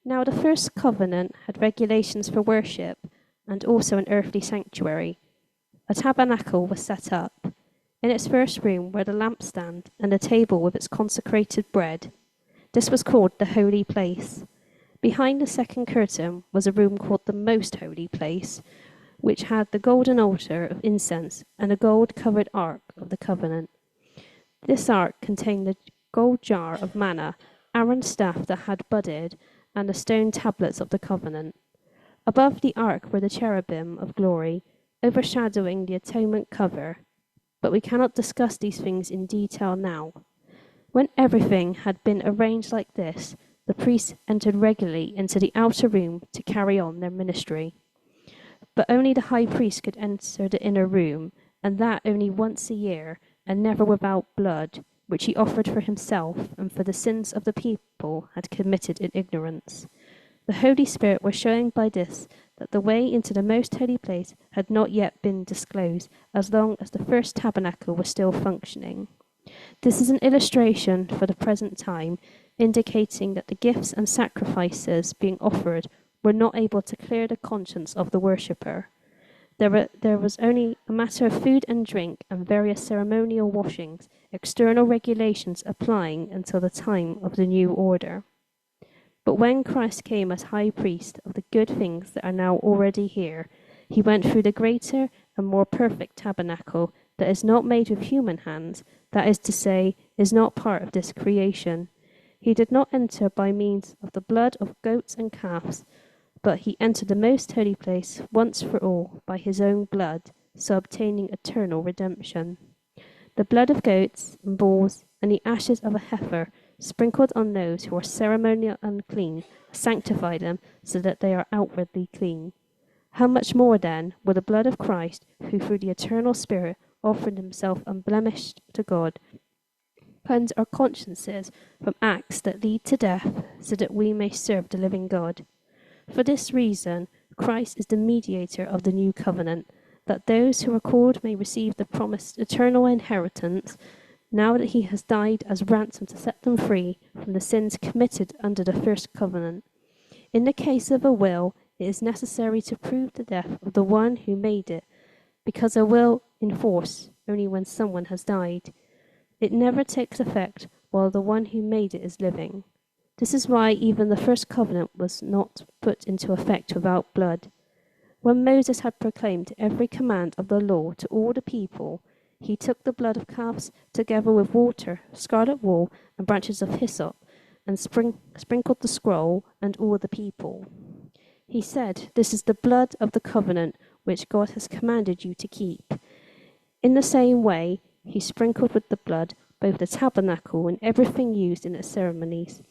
Now the first covenant had regulations for worship and also an earthly sanctuary. A tabernacle was set up. In its first room were the lampstand and a table with its consecrated bread. This was called the holy place. Behind the second curtain was a room called the most holy place, which had the golden altar of incense and a gold-covered ark of the covenant. This ark contained the gold jar of manna, Aaron's staff that had budded, and the stone tablets of the covenant. Above the ark were the cherubim of glory, overshadowing the atonement cover. But we cannot discuss these things in detail now. When everything had been arranged like this, the priests entered regularly into the outer room to carry on their ministry. But only the high priest could enter the inner room, and that only once a year, and never without blood, which he offered for himself and for the sins of the people had committed in ignorance. The Holy Spirit was showing by this that the way into the most holy place had not yet been disclosed, as long as the first tabernacle was still functioning. This is an illustration for the present time, indicating that the gifts and sacrifices being offered were not able to clear the conscience of the worshipper. There was only a matter of food and drink and various ceremonial washings, external regulations applying until the time of the new order. But when Christ came as high priest of the good things that are now already here, he went through the greater and more perfect tabernacle that is not made with human hands, that is to say, is not part of this creation. He did not enter by means of the blood of goats and calves, but he entered the most holy place once for all by his own blood, so obtaining eternal redemption. The blood of goats and bulls and the ashes of a heifer sprinkled on those who are ceremonially unclean sanctify them so that they are outwardly clean. How much more then will the blood of Christ, who through the eternal Spirit offered himself unblemished to God, cleanse our consciences from acts that lead to death, so that we may serve the living God? For this reason, Christ is the mediator of the new covenant, that those who are called may receive the promised eternal inheritance, now that he has died as ransom to set them free from the sins committed under the first covenant. In the case of a will, it is necessary to prove the death of the one who made it, because a will in force only when someone has died. It never takes effect while the one who made it is living. This is why even the first covenant was not put into effect without blood. When Moses had proclaimed every command of the law to all the people, he took the blood of calves together with water, scarlet wool, and branches of hyssop, and sprinkled the scroll and all the people. He said, "This is the blood of the covenant which God has commanded you to keep." In the same way, he sprinkled with the blood both the tabernacle and everything used in its ceremonies.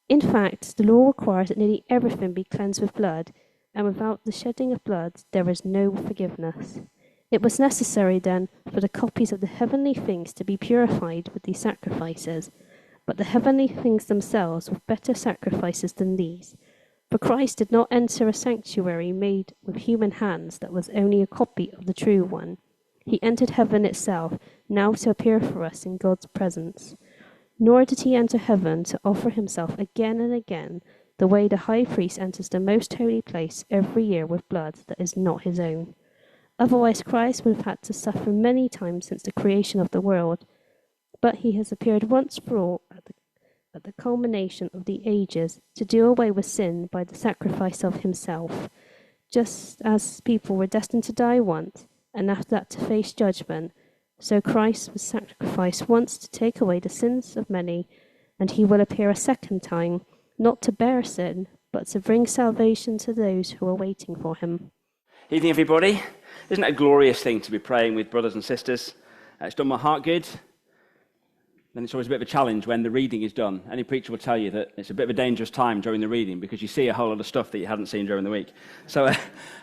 In fact, the law requires that nearly everything be cleansed with blood, and without the shedding of blood there is no forgiveness. It was necessary then for the copies of the heavenly things to be purified with these sacrifices, but the heavenly things themselves were better sacrifices than these. For Christ did not enter a sanctuary made with human hands that was only a copy of the true one. He entered heaven itself, now to appear for us in God's presence. Nor did he enter heaven to offer himself again and again, the way the high priest enters the most holy place every year with blood that is not his own. Otherwise Christ would have had to suffer many times since the creation of the world. But he has appeared once for all at the culmination of the ages to do away with sin by the sacrifice of himself. Just as people were destined to die once, and after that to face judgment, so Christ was sacrificed once to take away the sins of many, and he will appear a second time, not to bear sin, but to bring salvation to those who are waiting for him. Evening, everybody. Isn't it a glorious thing to be praying with brothers and sisters? It's done my heart good. Then it's always a bit of a challenge when the reading is done. Any preacher will tell you that it's a bit of a dangerous time during the reading because you see a whole lot of stuff that you hadn't seen during the week. So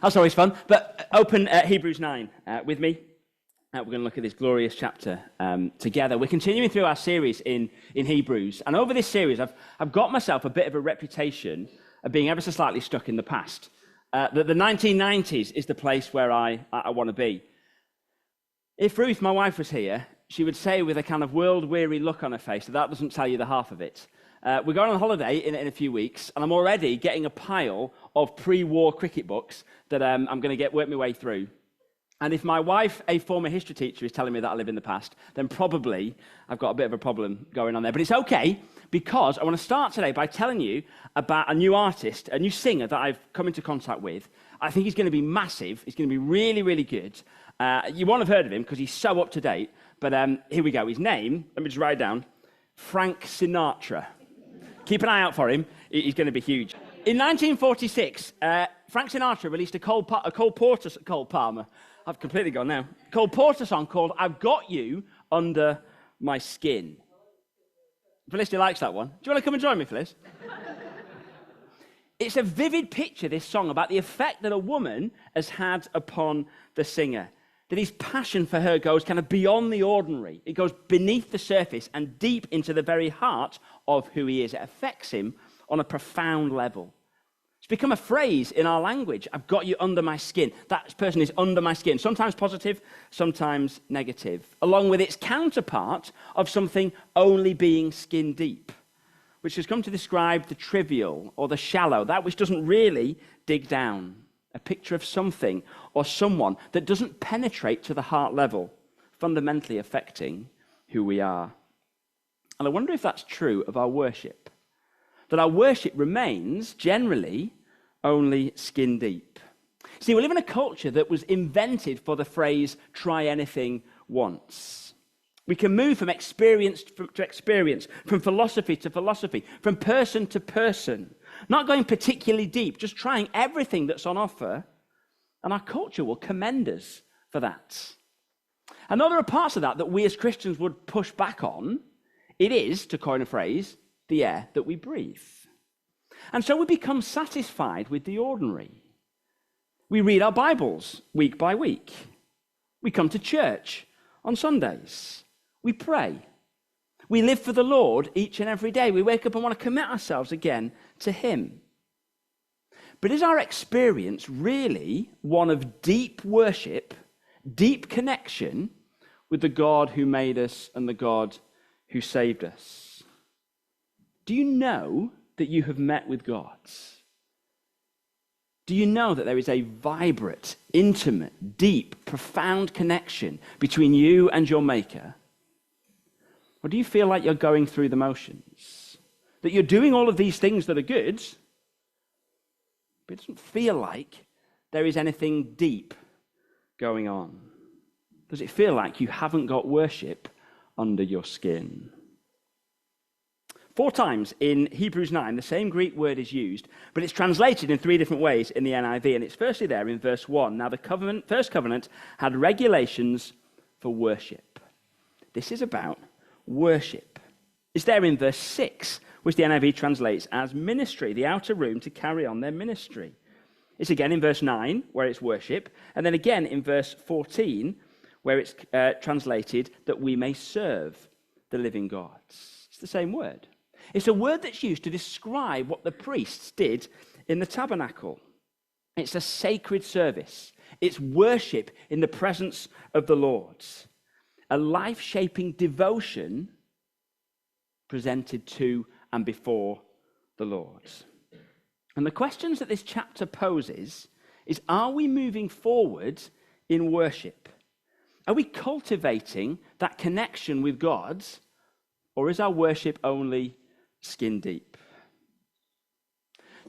that's always fun. But open Hebrews 9 with me. We're going to look at this glorious chapter together. We're continuing through our series in Hebrews. And over this series, I've got myself a bit of a reputation of being ever so slightly stuck in the past. That the 1990s is the place where I want to be. If Ruth, my wife, was here, she would say with a kind of world-weary look on her face that doesn't tell you the half of it. We're going on holiday in a few weeks, and I'm already getting a pile of pre-war cricket books that I'm going to work my way through. And if my wife, a former history teacher, is telling me that I live in the past, then probably I've got a bit of a problem going on there. But it's okay, because I want to start today by telling you about a new artist, a new singer that I've come into contact with. I think he's going to be massive. He's going to be really, really good. You won't have heard of him because he's so up to date. But here we go. His name, let me just write it down, Frank Sinatra. Keep an eye out for him. He's going to be huge. In 1946, Frank Sinatra released a Cole Palmer. I've completely gone now. Cole Porter song called I've Got You Under My Skin. Felicity likes that one. Do you want to come and join me, Felice? It's a vivid picture, this song, about the effect that a woman has had upon the singer. That his passion for her goes kind of beyond the ordinary. It goes beneath the surface and deep into the very heart of who he is. It affects him on a profound level. It's become a phrase in our language. I've got you under my skin. That person is under my skin. Sometimes positive, sometimes negative. Along with its counterpart of something only being skin deep, which has come to describe the trivial or the shallow, that which doesn't really dig down. A picture of something or someone that doesn't penetrate to the heart level, fundamentally affecting who we are. And I wonder if that's true of our worship. That our worship remains, generally, only skin deep. See, we live in a culture that was invented for the phrase, try anything once. We can move from experience to experience, from philosophy to philosophy, from person to person, not going particularly deep, just trying everything that's on offer, and our culture will commend us for that. And though there are parts of that we as Christians would push back on, it is, to coin a phrase, the air that we breathe. And so we become satisfied with the ordinary. We read our Bibles week by week. We come to church on Sundays. We pray. We live for the Lord each and every day. We wake up and want to commit ourselves again to Him. But is our experience really one of deep worship, deep connection with the God who made us and the God who saved us? Do you know that you have met with God? Do you know that there is a vibrant, intimate, deep, profound connection between you and your Maker? Or do you feel like you're going through the motions? That you're doing all of these things that are good, but it doesn't feel like there is anything deep going on? Does it feel like you haven't got worship under your skin? 4 times in Hebrews 9, the same Greek word is used, but it's translated in 3 different ways in the NIV, and it's firstly there in verse 1. Now, the first covenant had regulations for worship. This is about worship. It's there in verse 6, which the NIV translates as ministry, the outer room to carry on their ministry. It's again in verse 9, where it's worship, and then again in verse 14, where it's translated that we may serve the living God. It's the same word. It's a word that's used to describe what the priests did in the tabernacle. It's a sacred service. It's worship in the presence of the Lord. A life-shaping devotion presented to and before the Lord. And the questions that this chapter poses is, are we moving forward in worship? Are we cultivating that connection with God, or is our worship only skin deep?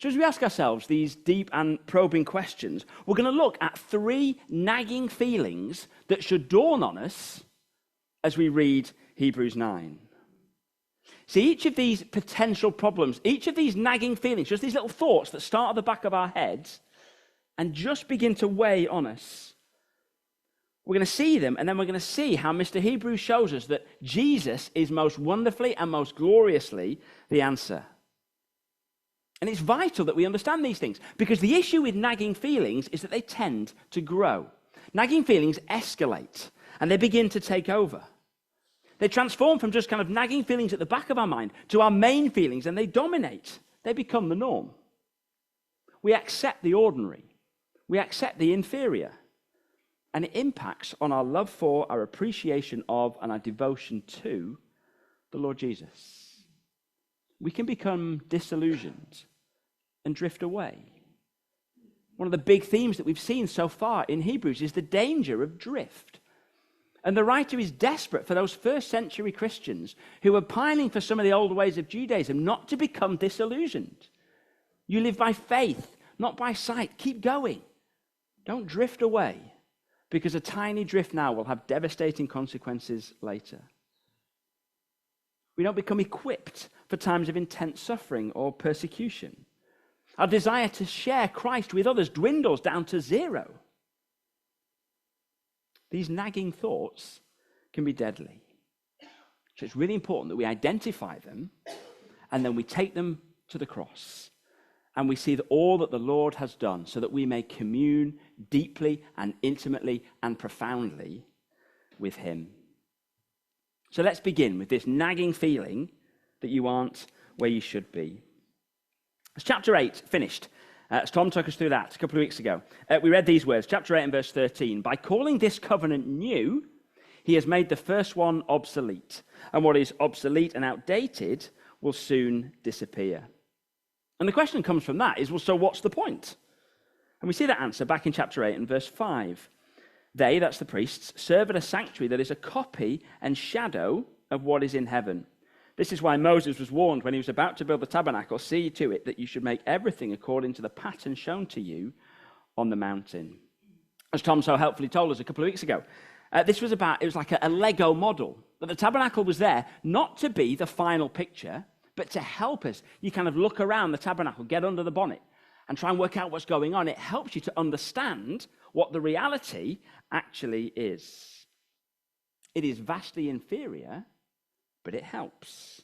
So as we ask ourselves these deep and probing questions, we're going to look at 3 nagging feelings that should dawn on us as we read Hebrews 9. See, each of these potential problems, each of these nagging feelings, just these little thoughts that start at the back of our heads and just begin to weigh on us, we're going to see them, and then we're going to see how Mr. Hebrews shows us that Jesus is most wonderfully and most gloriously the answer. And it's vital that we understand these things, because the issue with nagging feelings is that they tend to grow. Nagging feelings escalate, and they begin to take over. They transform from just kind of nagging feelings at the back of our mind to our main feelings, and they dominate. They become the norm. We accept the ordinary. We accept the inferior. And it impacts on our love for, our appreciation of, and our devotion to the Lord Jesus. we can become disillusioned and drift away. One of the big themes that we've seen so far in Hebrews is the danger of drift. And the writer is desperate for those first century Christians who were pining for some of the old ways of Judaism not to become disillusioned. You live by faith, not by sight. Keep going. Don't drift away, because a tiny drift now will have devastating consequences later. We don't become equipped for times of intense suffering or persecution. Our desire to share Christ with others dwindles down to zero. These nagging thoughts can be deadly. So it's really important that we identify them and then we take them to the cross and we see all that the Lord has done so that we may commune deeply and intimately and profoundly with him. So let's begin with this nagging feeling that you aren't where you should be. As chapter 8 finished, as Tom took us through that a couple of weeks ago, we read these words, chapter 8 and verse 13. By calling this covenant new, he has made the first one obsolete, and what is obsolete and outdated will soon disappear. And the question that comes from that is, well, so what's the point? And we see that answer back in chapter 8 and verse 5. They, that's the priests, serve at a sanctuary that is a copy and shadow of what is in heaven. This is why Moses was warned when he was about to build the tabernacle, see to it that you should make everything according to the pattern shown to you on the mountain. As Tom so helpfully told us a couple of weeks ago, it was like a Lego model. But the tabernacle was there not to be the final picture, but to help us. You kind of look around the tabernacle, get under the bonnet, and try and work out what's going on. It helps you to understand what the reality actually is. It is vastly inferior, but it helps.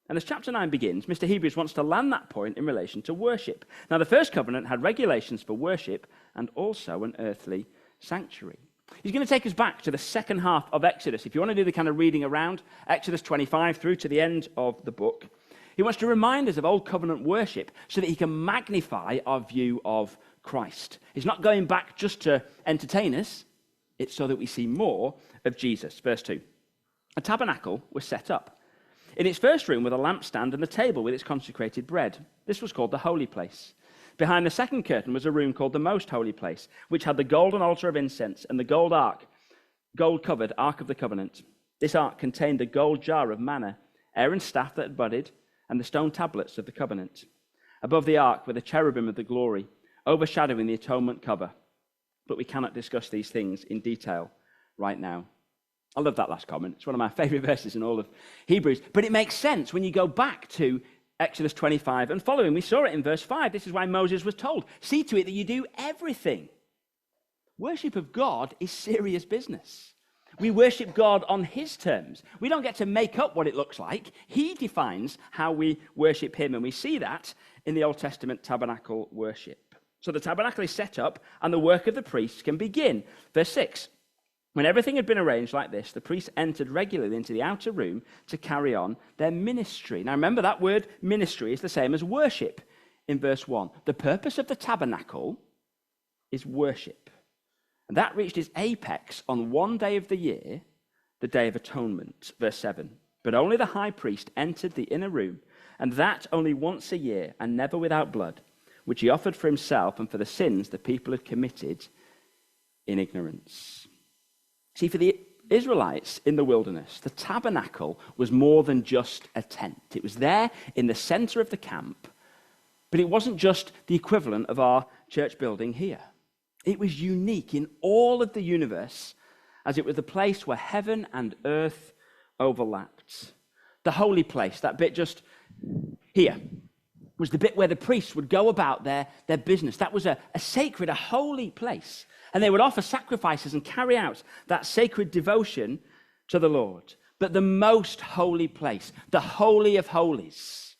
And as chapter 9 begins, Mr. Hebrews wants to land that point in relation to worship. Now, the first covenant had regulations for worship and also an earthly sanctuary. He's going to take us back to the second half of Exodus. If you want to do the kind of reading around Exodus 25 through to the end of the book, he wants to remind us of old covenant worship so that he can magnify our view of Christ. He's not going back just to entertain us. It's so that we see more of Jesus. Verse 2. A tabernacle was set up. In its first room were the lampstand and the table with its consecrated bread. This was called the holy place. Behind the second curtain was a room called the most holy place, which had the golden altar of incense and the gold-covered ark of the covenant. This ark contained the gold jar of manna, Aaron's staff that had budded, and the stone tablets of the covenant. Above the ark were the cherubim of the glory, overshadowing the atonement cover. But we cannot discuss these things in detail right now. I love that last comment. It's one of my favorite verses in all of Hebrews. But it makes sense when you go back to Exodus 25 and following. We saw it in verse 5. This is why Moses was told, see to it that you do everything. Worship of God is serious business. We worship God on his terms. We don't get to make up what it looks like. He defines how we worship him, and we see that in the Old Testament tabernacle worship. So the tabernacle is set up, and the work of the priests can begin. Verse 6. When everything had been arranged like this, the priests entered regularly into the outer room to carry on their ministry. Now remember, that word ministry is the same as worship in verse 1. The purpose of the tabernacle is worship. And that reached its apex on one day of the year, the Day of Atonement, verse 7. But only the high priest entered the inner room, and that only once a year, and never without blood, which he offered for himself and for the sins the people had committed in ignorance. See, for the Israelites in the wilderness, the tabernacle was more than just a tent. It was there in the center of the camp, but it wasn't just the equivalent of our church building here. It was unique in all of the universe, as it was the place where heaven and earth overlapped. The holy place, that bit just here, was the bit where the priests would go about their business. That was a sacred, a holy place. And they would offer sacrifices and carry out that sacred devotion to the Lord. But the most holy place, the Holy of Holies,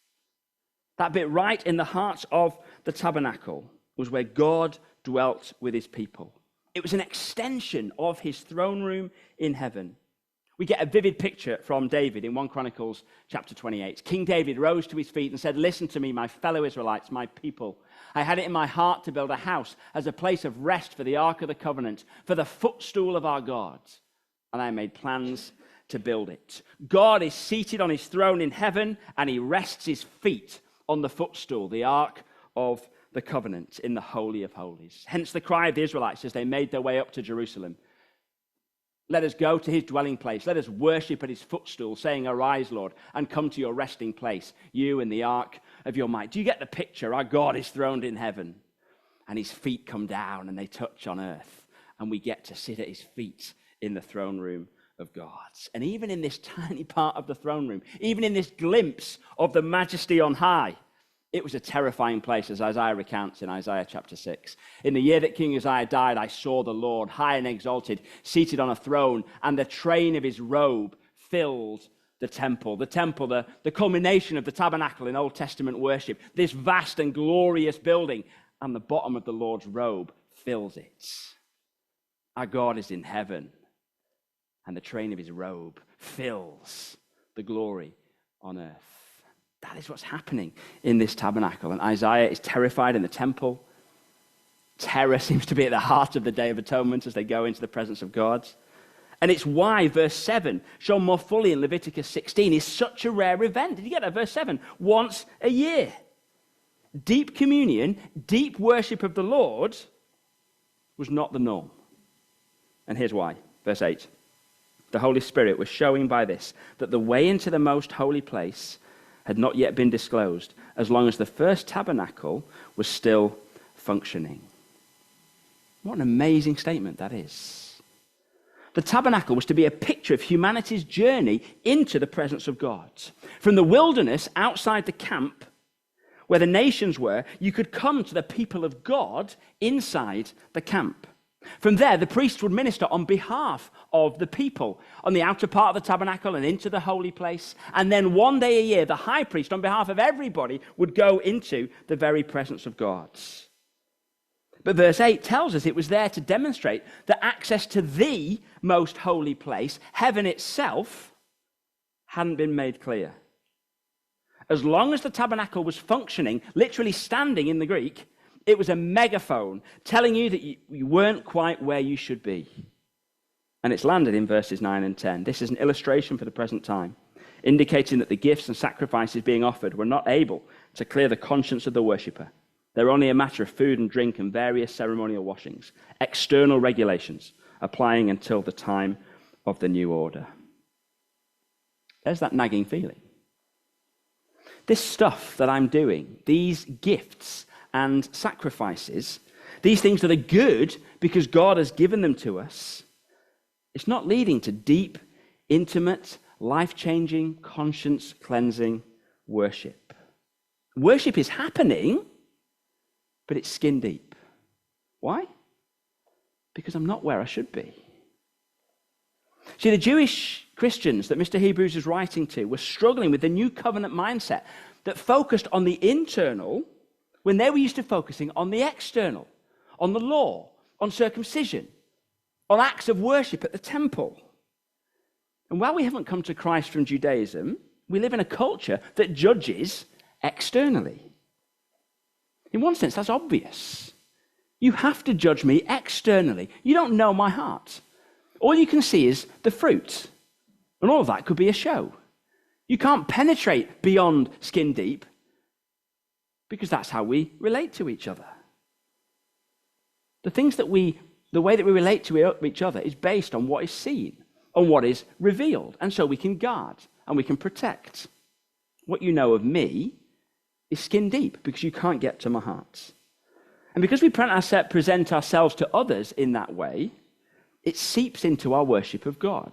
that bit right in the heart of the tabernacle, was where God dwelt with his people. It was an extension of his throne room in heaven. We get a vivid picture from David in 1 Chronicles chapter 28. King David rose to his feet and said, listen to me, my fellow Israelites, my people. I had it in my heart to build a house as a place of rest for the Ark of the Covenant, for the footstool of our God. And I made plans to build it. God is seated on his throne in heaven, and he rests his feet on the footstool, the Ark of the Covenant, in the Holy of Holies. Hence the cry of the Israelites as they made their way up to Jerusalem. Let us go to his dwelling place. Let us worship at his footstool, saying, Arise, Lord, and come to your resting place, you and the ark of your might. Do you get the picture? Our God is throned in heaven, and his feet come down and they touch on earth, and we get to sit at his feet in the throne room of God. And even in this tiny part of the throne room, even in this glimpse of the majesty on high, it was a terrifying place, as Isaiah recounts in Isaiah chapter 6. In the year that King Uzziah died, I saw the Lord, high and exalted, seated on a throne, and the train of his robe filled the temple. The temple, the culmination of the tabernacle in Old Testament worship, this vast and glorious building, and the bottom of the Lord's robe fills it. Our God is in heaven, and the train of his robe fills the glory on earth. That is what's happening in this tabernacle. And Isaiah is terrified in the temple. Terror seems to be at the heart of the Day of Atonement as they go into the presence of God. And it's why verse 7, shown more fully in Leviticus 16, is such a rare event. Did you get that? Verse 7, once a year. Deep communion, deep worship of the Lord was not the norm. And here's why. Verse 8, the Holy Spirit was showing by this that the way into the most holy place had not yet been disclosed, as long as the first tabernacle was still functioning. What an amazing statement that is. The tabernacle was to be a picture of humanity's journey into the presence of God. From the wilderness outside the camp, where the nations were, you could come to the people of God inside the camp. From there, the priest would minister on behalf of the people on the outer part of the tabernacle and into the holy place. And then one day a year, the high priest, on behalf of everybody, would go into the very presence of God. But verse 8 tells us it was there to demonstrate that access to the most holy place, heaven itself, hadn't been made clear. As long as the tabernacle was functioning, literally standing in the Greek, it was a megaphone telling you that you weren't quite where you should be. And it's landed in verses 9 and 10. This is an illustration for the present time, indicating that the gifts and sacrifices being offered were not able to clear the conscience of the worshipper. They're only a matter of food and drink and various ceremonial washings, external regulations applying until the time of the new order. There's that nagging feeling. This stuff that I'm doing, these gifts and sacrifices, these things that are good because God has given them to us, it's not leading to deep, intimate, life-changing, conscience-cleansing worship. Worship is happening, but it's skin deep. Why? Because I'm not where I should be. See, the Jewish Christians that Mr. Hebrews is writing to were struggling with the new covenant mindset that focused on the internal when they were used to focusing on the external, on the law, on circumcision, on acts of worship at the temple. And while we haven't come to Christ from Judaism, we live in a culture that judges externally. In one sense, that's obvious. You have to judge me externally. You don't know my heart. All you can see is the fruit. And all of that could be a show. You can't penetrate beyond skin deep because that's how we relate to each other. The way that we relate to each other is based on what is seen, on what is revealed. And so we can guard and we can protect. What you know of me is skin deep because you can't get to my heart. And because we present ourselves to others in that way, it seeps into our worship of God.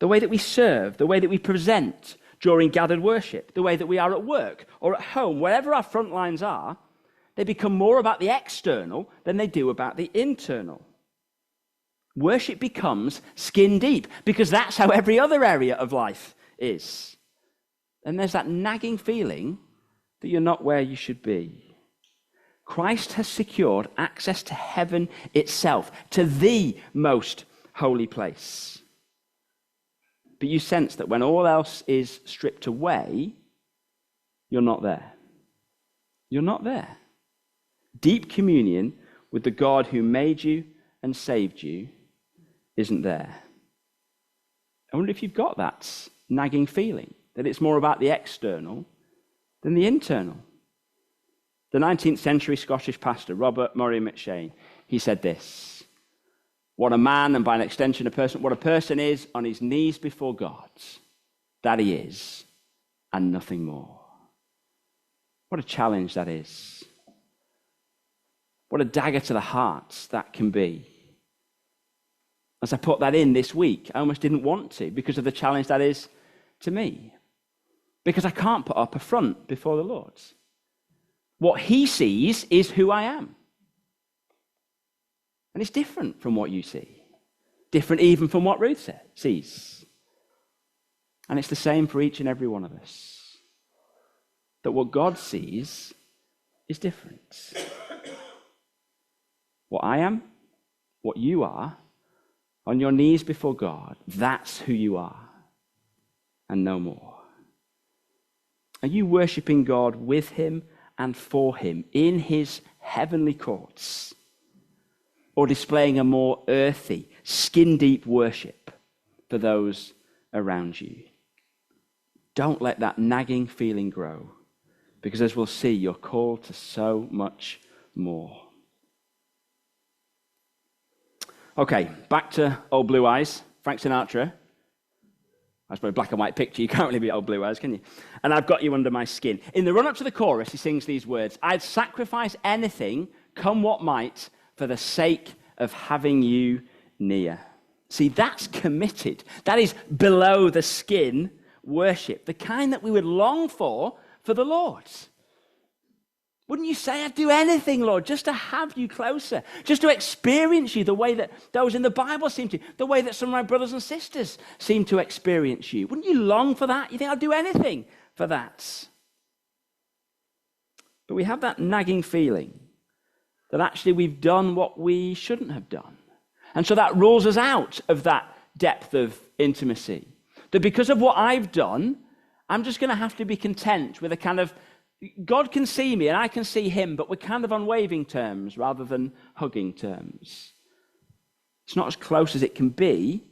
The way that we serve, the way that we present during gathered worship, the way that we are at work or at home, wherever our front lines are, they become more about the external than they do about the internal. Worship becomes skin deep because that's how every other area of life is. And there's that nagging feeling that you're not where you should be. Christ has secured access to heaven itself, to the most holy place. But you sense that when all else is stripped away, you're not there. You're not there. Deep communion with the God who made you and saved you isn't there. I wonder if you've got that nagging feeling, that it's more about the external than the internal. The 19th century Scottish pastor, Robert Murray McCheyne, he said this: what a man, and by an extension what a person is on his knees before God, that he is, and nothing more. What a challenge that is. What a dagger to the heart that can be. As I put that in this week, I almost didn't want to because of the challenge that is to me. Because I can't put up a front before the Lord. What he sees is who I am. And it's different from what you see. Different even from what Ruth sees. And it's the same for each and every one of us. That what God sees is different. What I am, what you are, on your knees before God, that's who you are, and no more. Are you worshipping God with him and for him in his heavenly courts? Or displaying a more earthy, skin-deep worship for those around you? Don't let that nagging feeling grow, because as we'll see, you're called to so much more. Okay, back to Old Blue Eyes, Frank Sinatra. I suppose a black and white picture, you can't really be Old Blue Eyes, can you? And I've got you under my skin. In the run-up to the chorus, he sings these words: I'd sacrifice anything, come what might, for the sake of having you near. See, that's committed. That is below the skin worship, the kind that we would long for the Lord. Wouldn't you say, I'd do anything, Lord, just to have you closer, just to experience you the way that those in the Bible seem to, the way that some of my brothers and sisters seem to experience you? Wouldn't you long for that? You think, I'd do anything for that. But we have that nagging feeling that actually we've done what we shouldn't have done. And so that rules us out of that depth of intimacy. That because of what I've done, I'm just going to have to be content with a kind of, God can see me and I can see him, but we're kind of on waving terms rather than hugging terms. It's not as close as it can be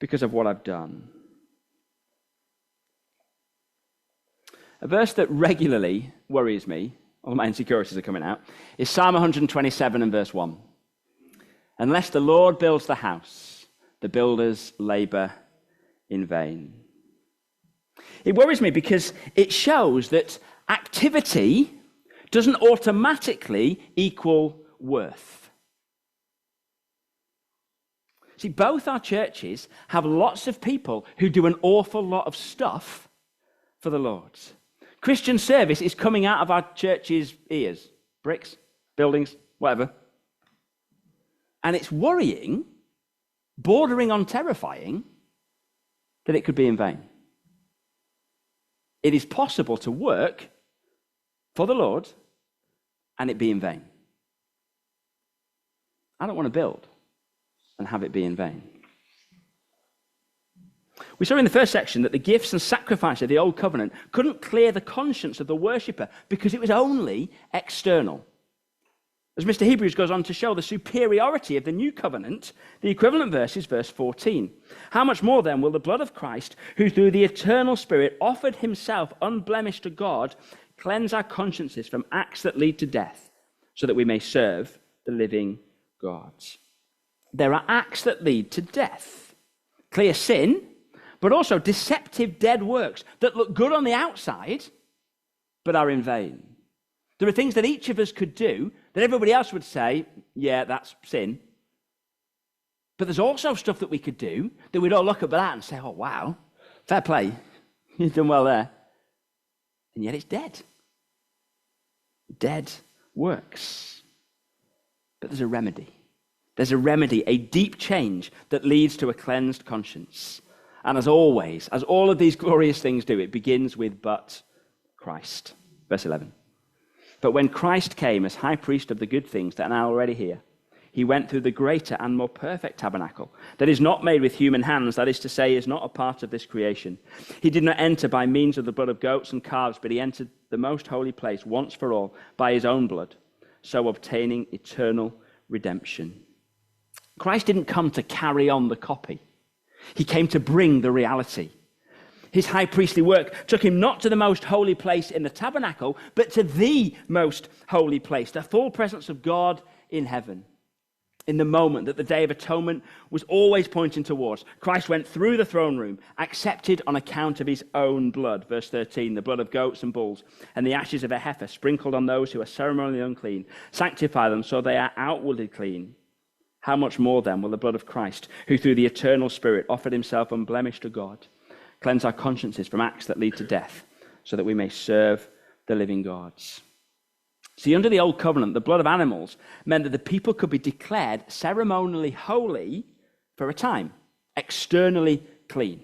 because of what I've done. A verse that regularly worries me, all my insecurities are coming out, is Psalm 127 and verse 1. Unless the Lord builds the house, the builders labor in vain. It worries me because it shows that activity doesn't automatically equal worth. See, both our churches have lots of people who do an awful lot of stuff for the Lord. Christian service is coming out of our church's ears. Bricks, buildings, whatever. And it's worrying, bordering on terrifying, that it could be in vain. It is possible to work for the Lord and it be in vain. I don't want to build and have it be in vain. We saw in the first section that the gifts and sacrifice of the old covenant couldn't clear the conscience of the worshipper because it was only external. As Mr. Hebrews goes on to show the superiority of the new covenant, the equivalent verse is verse 14. How much more then will the blood of Christ, who through the eternal Spirit offered himself unblemished to God, cleanse our consciences from acts that lead to death, so that we may serve the living God? There are acts that lead to death. Clear sin, but also deceptive dead works that look good on the outside, but are in vain. There are things that each of us could do that everybody else would say, yeah, that's sin. But there's also stuff that we could do that we'd all look at that and say, oh, wow, fair play. You've done well there. And yet it's dead. Dead works. But there's a remedy. There's a remedy, a deep change that leads to a cleansed conscience. And as always, as all of these glorious things do, it begins with but Christ. Verse 11. But when Christ came as high priest of the good things that are now already here, he went through the greater and more perfect tabernacle that is not made with human hands, that is to say, is not a part of this creation. He did not enter by means of the blood of goats and calves, but he entered the most holy place once for all by his own blood, so obtaining eternal redemption. Christ didn't come to carry on the copy. He came to bring the reality. His high priestly work took him not to the most holy place in the tabernacle, but to the most holy place, the full presence of God in heaven. In the moment that the Day of Atonement was always pointing towards, Christ went through the throne room, accepted on account of his own blood. Verse 13, the blood of goats and bulls and the ashes of a heifer sprinkled on those who are ceremonially unclean. Sanctify them so they are outwardly clean. How much more then will the blood of Christ, who through the eternal Spirit offered himself unblemished to God, cleanse our consciences from acts that lead to death, so that we may serve the living God. See, under the Old Covenant, the blood of animals meant that the people could be declared ceremonially holy for a time, externally clean.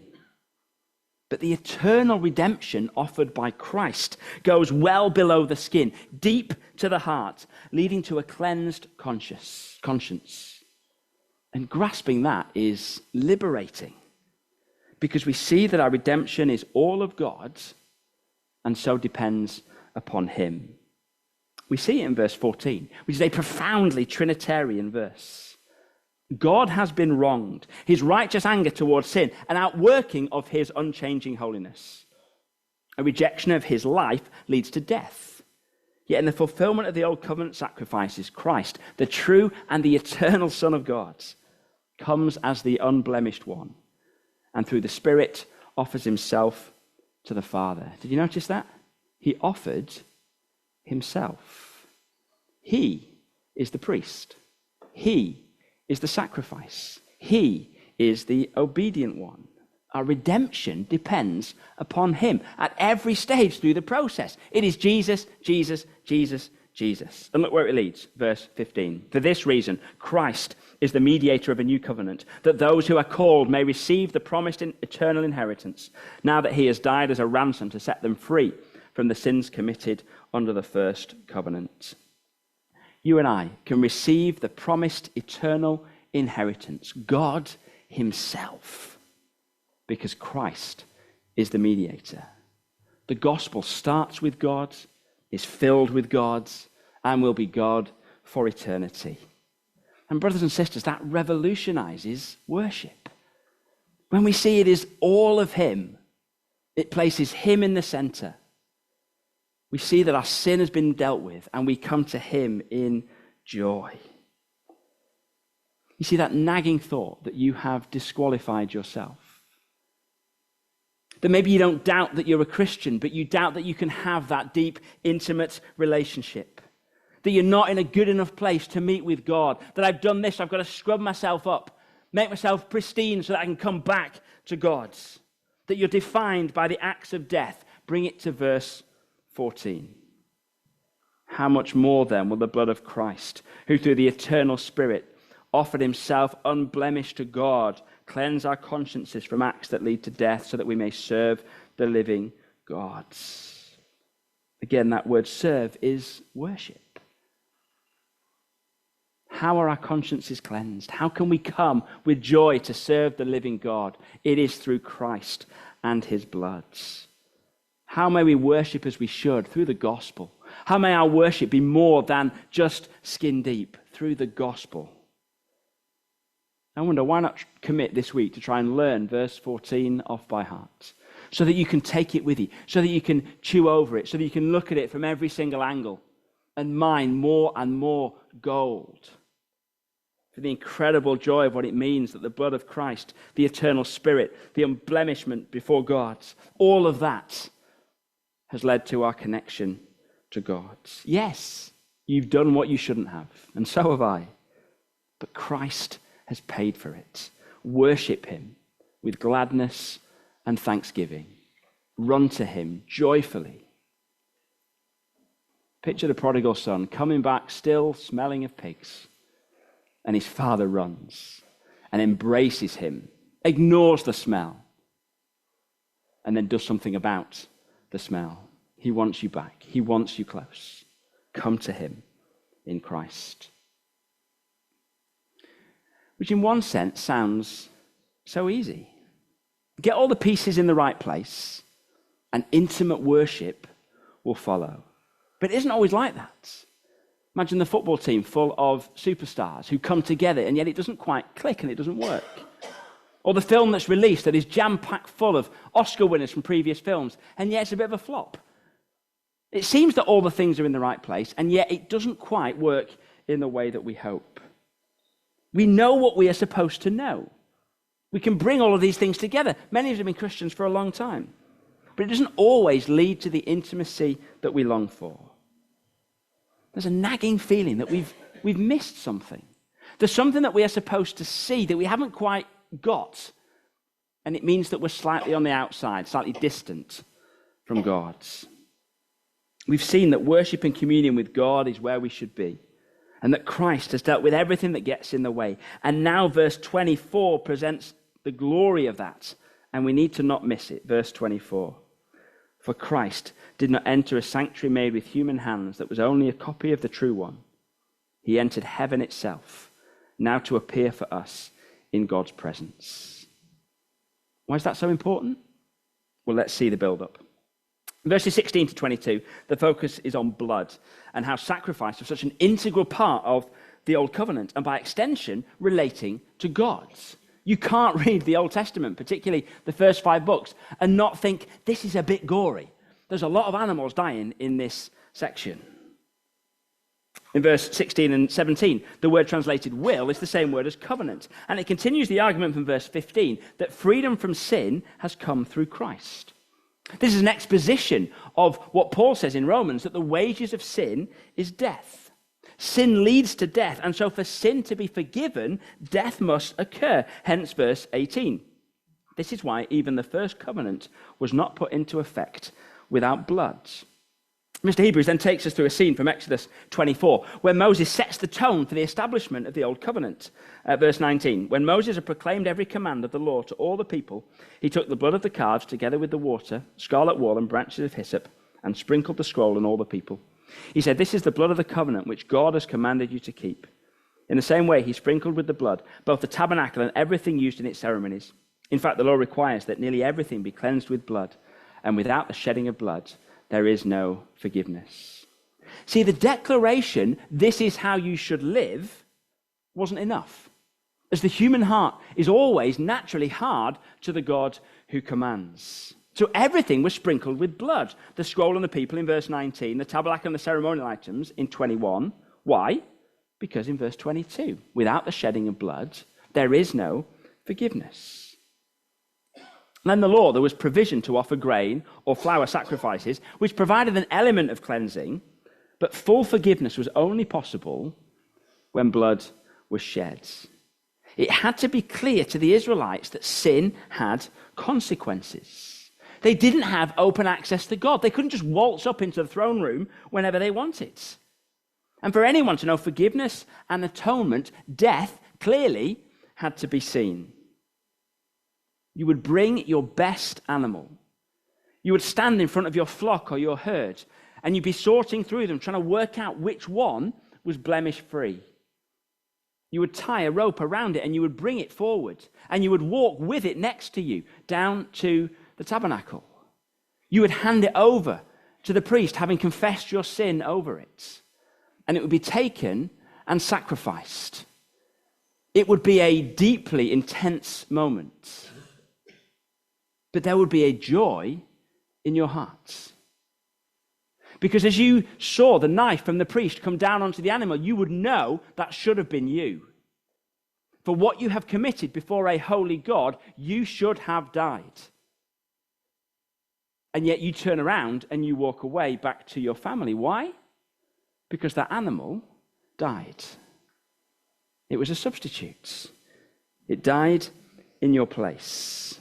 But the eternal redemption offered by Christ goes well below the skin, deep to the heart, leading to a cleansed conscience. And grasping that is liberating, because we see that our redemption is all of God's and so depends upon him. We see it in verse 14, which is a profoundly Trinitarian verse. God has been wronged, his righteous anger towards sin, an outworking of his unchanging holiness. A rejection of his life leads to death. Yet in the fulfillment of the Old Covenant sacrifices, Christ, the true and the eternal Son of God, comes as the unblemished one, and through the Spirit offers himself to the Father. Did you notice that? He offered himself. He is the priest. He is the sacrifice. He is the obedient one. Our redemption depends upon him at every stage through the process. It is Jesus, Jesus, Jesus, Jesus. And look where it leads, verse 15. For this reason, Christ is the mediator of a new covenant, that those who are called may receive the promised eternal inheritance, now that he has died as a ransom to set them free from the sins committed under the first covenant. You and I can receive the promised eternal inheritance, God himself, because Christ is the mediator. The gospel starts with God, is filled with God, and will be God for eternity. And brothers and sisters, that revolutionizes worship. When we see it is all of him, it places him in the center. We see that our sin has been dealt with, and we come to him in joy. You see that nagging thought that you have disqualified yourself? That maybe you don't doubt that you're a Christian, but you doubt that you can have that deep, intimate relationship. That you're not in a good enough place to meet with God. That I've done this, I've got to scrub myself up, make myself pristine so that I can come back to God. That you're defined by the acts of death. Bring it to verse 14. How much more then will the blood of Christ, who through the eternal Spirit offered himself unblemished to God, cleanse our consciences from acts that lead to death, so that we may serve the living God. Again, that word serve is worship. How are our consciences cleansed? How can we come with joy to serve the living God? It is through Christ and his blood. How may we worship as we should? Through the gospel. How may our worship be more than just skin deep? Through the gospel. I wonder, why not commit this week to try and learn verse 14 off by heart, so that you can take it with you, so that you can chew over it, so that you can look at it from every single angle and mine more and more gold for the incredible joy of what it means that the blood of Christ, the eternal Spirit, the unblemishment before God, all of that has led to our connection to God. Yes, you've done what you shouldn't have, and so have I, but Christ has paid for it. Worship him with gladness and thanksgiving. Run to him joyfully. Picture the prodigal son coming back still smelling of pigs, and his father runs and embraces him, ignores the smell, and then does something about the smell. He wants you back. He wants you close. Come to him in Christ. Which in one sense sounds so easy. Get all the pieces in the right place, and intimate worship will follow. But it isn't always like that. Imagine the football team full of superstars who come together, and yet it doesn't quite click and it doesn't work. Or the film that's released that is jam-packed full of Oscar winners from previous films, and yet it's a bit of a flop. It seems that all the things are in the right place, and yet it doesn't quite work in the way that we hope. We know what we are supposed to know. We can bring all of these things together. Many of us have been Christians for a long time. But it doesn't always lead to the intimacy that we long for. There's a nagging feeling that we've missed something. There's something that we are supposed to see that we haven't quite got. And it means that we're slightly on the outside, slightly distant from God. We've seen that worship and communion with God is where we should be, and that Christ has dealt with everything that gets in the way. And now verse 24 presents the glory of that, and we need to not miss it. Verse 24. For Christ did not enter a sanctuary made with human hands that was only a copy of the true one. He entered heaven itself, now to appear for us in God's presence. Why is that so important? Well, let's see the build-up. Verses 16 to 22, the focus is on blood and how sacrifice was such an integral part of the Old Covenant, and by extension, relating to God. You can't read the Old Testament, particularly the first 5 books, and not think, this is a bit gory. There's a lot of animals dying in this section. In verse 16 and 17, the word translated will is the same word as covenant. And it continues the argument from verse 15 that freedom from sin has come through Christ. This is an exposition of what Paul says in Romans, that the wages of sin is death. Sin leads to death, and so for sin to be forgiven, death must occur. Hence verse 18. This is why even the first covenant was not put into effect without blood. Mr. Hebrews then takes us through a scene from Exodus 24, where Moses sets the tone for the establishment of the Old Covenant. Verse 19, when Moses had proclaimed every command of the law to all the people, he took the blood of the calves together with the water, scarlet wool and branches of hyssop, and sprinkled the scroll on all the people. He said, this is the blood of the covenant which God has commanded you to keep. In the same way, he sprinkled with the blood both the tabernacle and everything used in its ceremonies. In fact, the law requires that nearly everything be cleansed with blood, and without the shedding of blood, there is no forgiveness. See, the declaration, this is how you should live, wasn't enough, as the human heart is always naturally hard to the God who commands. So everything was sprinkled with blood. The scroll and the people in verse 19, the tabernacle and the ceremonial items in 21. Why? Because in verse 22, without the shedding of blood, there is no forgiveness. And in the law, there was provision to offer grain or flour sacrifices, which provided an element of cleansing, but full forgiveness was only possible when blood was shed. It had to be clear to the Israelites that sin had consequences. They didn't have open access to God. They couldn't just waltz up into the throne room whenever they wanted. And for anyone to know forgiveness and atonement, death clearly had to be seen. You would bring your best animal. You would stand in front of your flock or your herd, and you'd be sorting through them, trying to work out which one was blemish-free. You would tie a rope around it, and you would bring it forward, and you would walk with it next to you down to the tabernacle. You would hand it over to the priest, having confessed your sin over it, and it would be taken and sacrificed. It would be a deeply intense moment. But there would be a joy in your hearts. Because as you saw the knife from the priest come down onto the animal, you would know that should have been you. For what you have committed before a holy God, you should have died. And yet you turn around and you walk away back to your family. Why? Because that animal died. It was a substitute. It died in your place.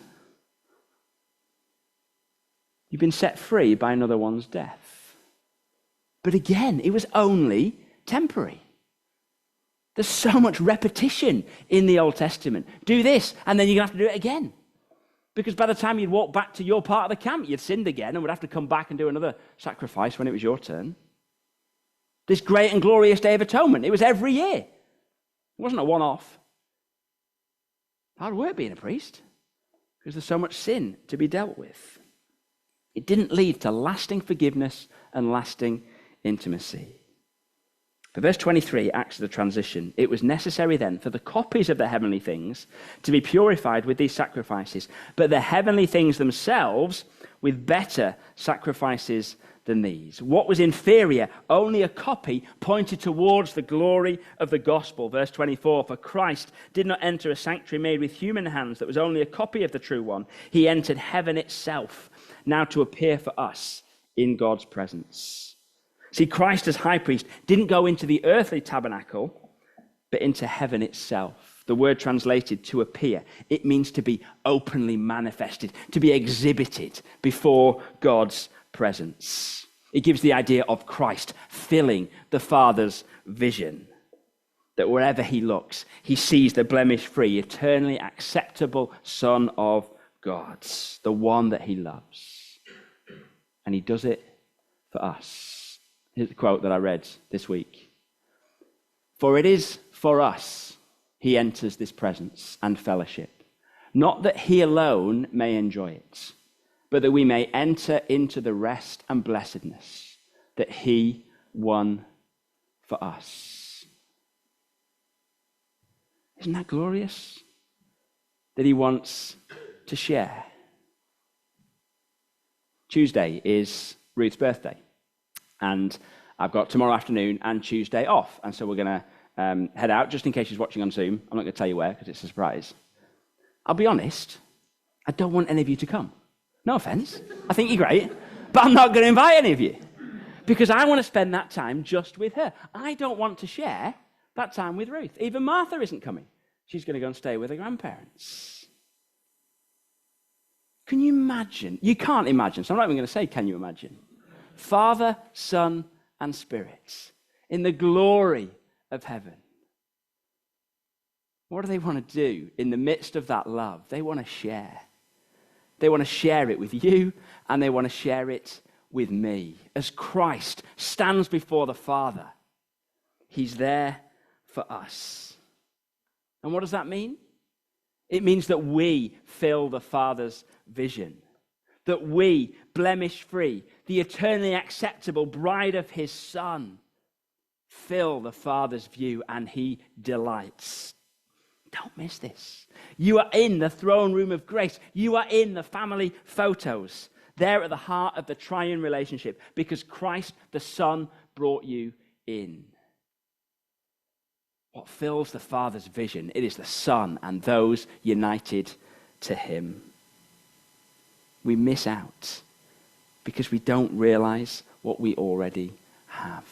You've been set free by another one's death. But again, it was only temporary. There's so much repetition in the Old Testament. Do this, and then you're going to have to do it again. Because by the time you'd walk back to your part of the camp, you'd sinned again and would have to come back and do another sacrifice when it was your turn. This great and glorious Day of Atonement, it was every year. It wasn't a one-off. Hard work being a priest, because there's so much sin to be dealt with. It didn't lead to lasting forgiveness and lasting intimacy. But verse 23 acts as a transition. It was necessary then for the copies of the heavenly things to be purified with these sacrifices, but the heavenly things themselves with better sacrifices than these. What was inferior, only a copy, pointed towards the glory of the gospel. Verse 24, for Christ did not enter a sanctuary made with human hands that was only a copy of the true one. He entered heaven itself, now to appear for us in God's presence. See, Christ as high priest didn't go into the earthly tabernacle, but into heaven itself. The word translated to appear, it means to be openly manifested, to be exhibited before God's presence. It gives the idea of Christ filling the Father's vision, that wherever he looks, he sees the blemish-free, eternally acceptable Son of God, the one that he loves. And he does it for us. Here's the quote that I read this week. For it is for us he enters this presence and fellowship, not that he alone may enjoy it, but that we may enter into the rest and blessedness that he won for us. Isn't that glorious? That he wants to share. Tuesday is Ruth's birthday. And I've got tomorrow afternoon and Tuesday off. And so we're going to head out, just in case she's watching on Zoom. I'm not going to tell you where, because it's a surprise. I'll be honest, I don't want any of you to come. No offense. I think you're great. But I'm not going to invite any of you. Because I want to spend that time just with her. I don't want to share that time with Ruth. Even Martha isn't coming. She's going to go and stay with her grandparents. Can you imagine? You can't imagine. So I'm not even going to say, can you imagine? Father, Son, and Spirit in the glory of heaven. What do they want to do in the midst of that love? They want to share. They want to share it with you, and they want to share it with me. As Christ stands before the Father, he's there for us. And what does that mean? It means that we fill the Father's vision. That we, blemish-free, the eternally acceptable bride of his Son, fill the Father's view, and he delights. Don't miss this. You are in the throne room of grace. You are in the family photos. There at the heart of the triune relationship, because Christ the Son brought you in. What fills the Father's vision? It is the Son and those united to him. We miss out because we don't realize what we already have.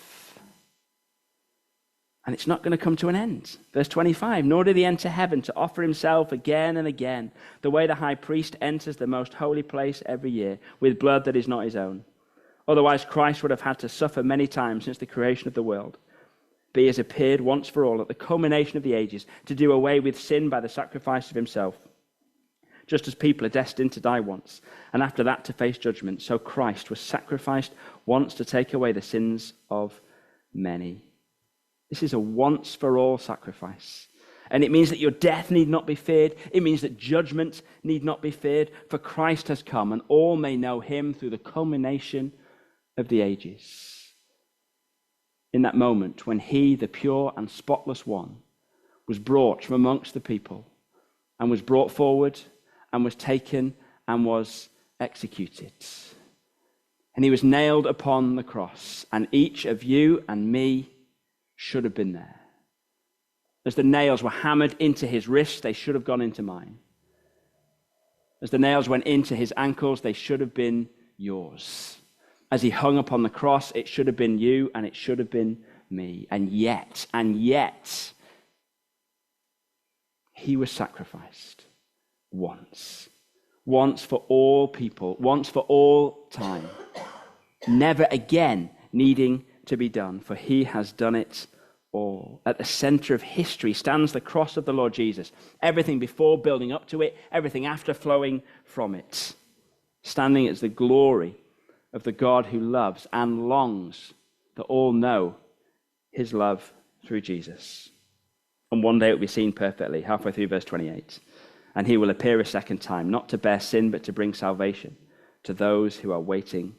And it's not going to come to an end. Verse 25, nor did he enter heaven to offer himself again and again, the way the high priest enters the most holy place every year with blood that is not his own. Otherwise, Christ would have had to suffer many times since the creation of the world. But he has appeared once for all at the culmination of the ages to do away with sin by the sacrifice of himself. Just as people are destined to die once, and after that to face judgment, so Christ was sacrificed once to take away the sins of many. This is a once-for-all sacrifice. And it means that your death need not be feared. It means that judgment need not be feared, for Christ has come, and all may know him through the culmination of the ages. In that moment when he, the pure and spotless one, was brought from amongst the people, and was brought forward, and was taken and was executed. And he was nailed upon the cross, and each of you and me should have been there. As the nails were hammered into his wrists, they should have gone into mine. As the nails went into his ankles, they should have been yours. As he hung upon the cross, it should have been you, and it should have been me. And yet, he was sacrificed. Once for all people, once for all time, never again needing to be done, for he has done it all. At the center of history stands the cross of the Lord Jesus. Everything before building up to it, everything after flowing from it. Standing as the glory of the God who loves and longs that all know his love through Jesus. And one day it will be seen perfectly, halfway through verse 28. And he will appear a second time, not to bear sin, but to bring salvation to those who are waiting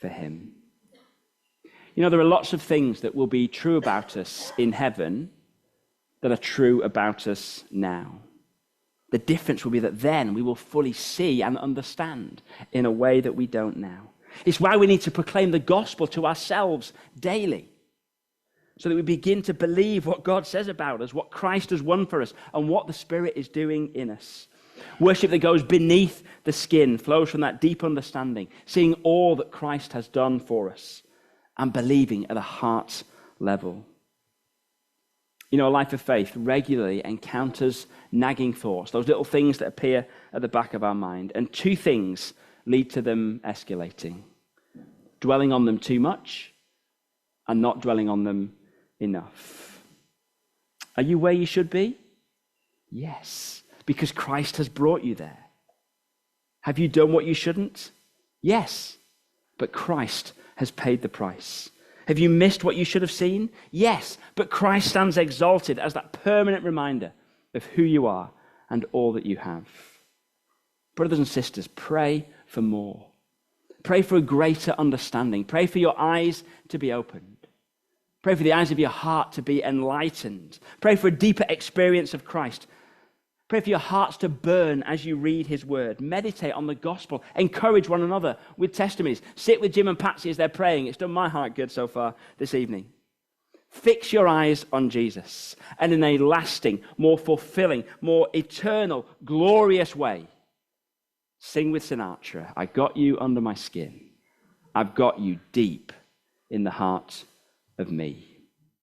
for him. You know, there are lots of things that will be true about us in heaven that are true about us now. The difference will be that then we will fully see and understand in a way that we don't now. It's why we need to proclaim the gospel to ourselves daily, so that we begin to believe what God says about us, what Christ has won for us, and what the Spirit is doing in us. Worship that goes beneath the skin flows from that deep understanding, seeing all that Christ has done for us, and believing at a heart level. You know, a life of faith regularly encounters nagging thoughts, those little things that appear at the back of our mind. And two things lead to them escalating: dwelling on them too much and not dwelling on them enough. Are you where you should be? Yes, because Christ has brought you there. Have you done what you shouldn't? Yes, but Christ has paid the price. Have you missed what you should have seen? Yes, but Christ stands exalted as that permanent reminder of who you are and all that you have. Brothers and sisters, pray for more. Pray for a greater understanding. Pray for your eyes to be opened. Pray for the eyes of your heart to be enlightened. Pray for a deeper experience of Christ. Pray for your hearts to burn as you read his word. Meditate on the gospel. Encourage one another with testimonies. Sit with Jim and Patsy as they're praying. It's done my heart good so far this evening. Fix your eyes on Jesus, and in a lasting, more fulfilling, more eternal, glorious way, sing with Sinatra, I got you under my skin. I've got you deep in the heart of me.